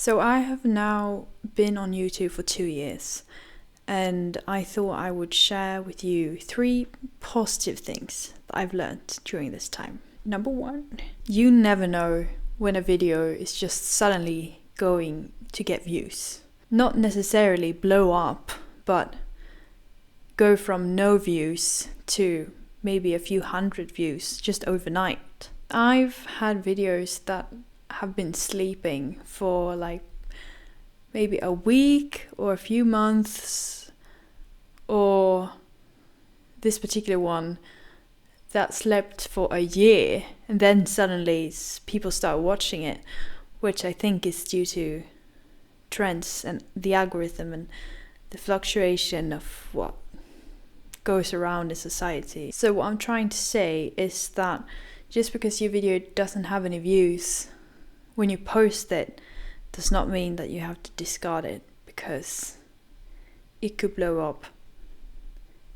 So I have now been on YouTube for 2 years, and I thought I would share with you 3 positive things that I've learned during this time. Number 1, you never know when a video is just suddenly going to get views. Not necessarily blow up, but go from no views to maybe a few hundred views just overnight. I've had videos that have been sleeping for like maybe a week or a few months, or this particular one that slept for a year, and then suddenly people start watching it, which I think is due to trends and the algorithm and the fluctuation of what goes around in society. So what I'm trying to say is that just because your video doesn't have any views when you post it does not mean that you have to discard it, because it could blow up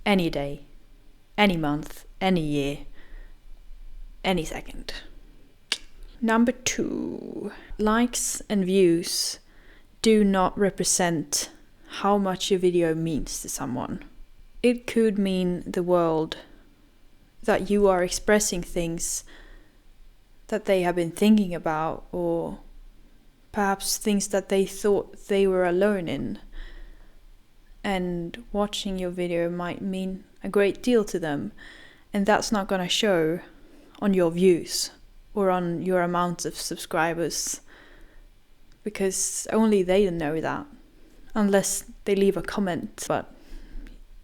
any day, any month, any year, any second. Number 2, likes and views do not represent how much your video means to someone. It could mean the world that you are expressing things that they have been thinking about, or perhaps things that they thought they were alone in. And watching your video might mean a great deal to them, and that's not going to show on your views or on your amount of subscribers, because only they know that, unless they leave a comment. But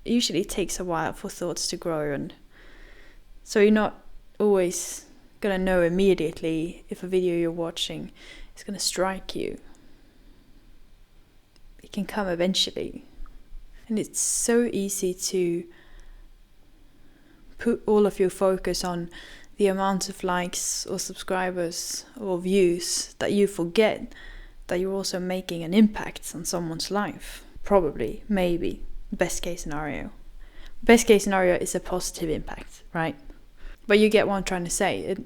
usually it takes a while for thoughts to grow, and so you're not always gonna know immediately if a video you're watching is gonna strike you. It can come eventually, and it's so easy to put all of your focus on the amount of likes or subscribers or views that you forget that you're also making an impact on someone's life. Probably, maybe, best case scenario. Best case scenario is a positive impact, right? But you get what I'm trying to say.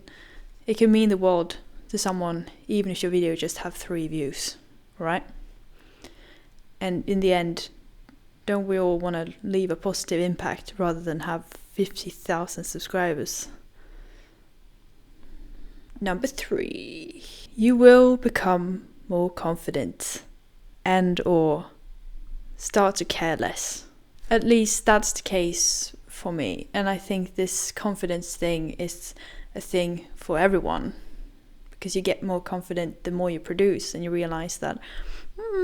It can mean the world to someone even if your video just have 3 views, right? And in the end, don't we all want to leave a positive impact rather than have 50,000 subscribers? Number 3, you will become more confident and or start to care less. At least that's the case for me, and I think this confidence thing is a thing for everyone, because you get more confident the more you produce, and you realize that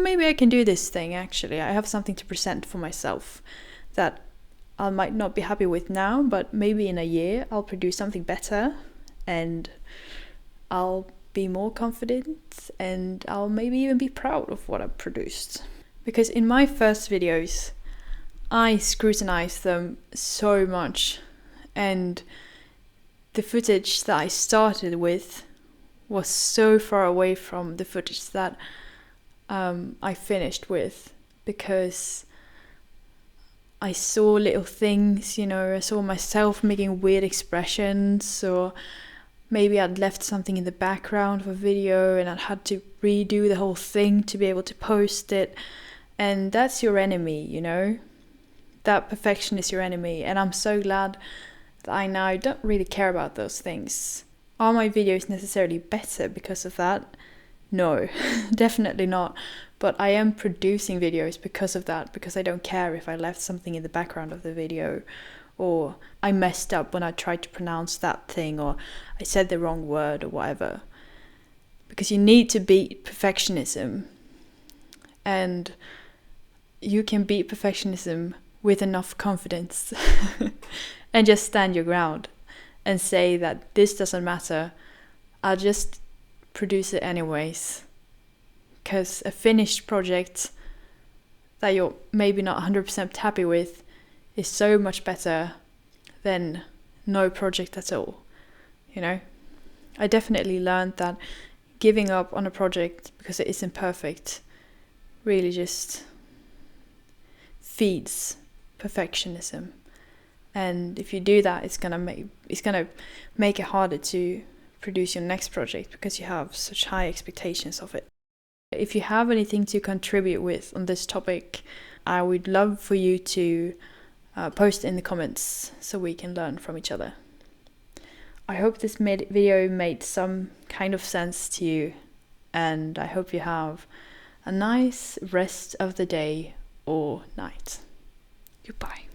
maybe I can do this thing. Actually, I have something to present for myself that I might not be happy with now, but maybe in a year I'll produce something better, and I'll be more confident, and I'll maybe even be proud of what I've produced. Because in my first videos, I scrutinized them so much, and the footage that I started with was so far away from the footage that I finished with, because I saw little things, I saw myself making weird expressions, or maybe I'd left something in the background of a video and I'd had to redo the whole thing to be able to post it. And that's your enemy, That perfection is your enemy, and I'm so glad that I now don't really care about those things. Are my videos necessarily better because of that? No, definitely not. But I am producing videos because of that, because I don't care if I left something in the background of the video, or I messed up when I tried to pronounce that thing, or I said the wrong word, or whatever. Because you need to beat perfectionism, and you can beat perfectionism with enough confidence and just stand your ground and say that this doesn't matter, I'll just produce it anyways. Because a finished project that you're maybe not 100% happy with is so much better than no project at all, I definitely learned that giving up on a project because it isn't perfect really just feeds perfectionism, and if you do that, it's gonna make it harder to produce your next project, because you have such high expectations of it. If you have anything to contribute with on this topic, I would love for you to post in the comments so we can learn from each other. I hope this video made some kind of sense to you, and I hope you have a nice rest of the day or night. Goodbye.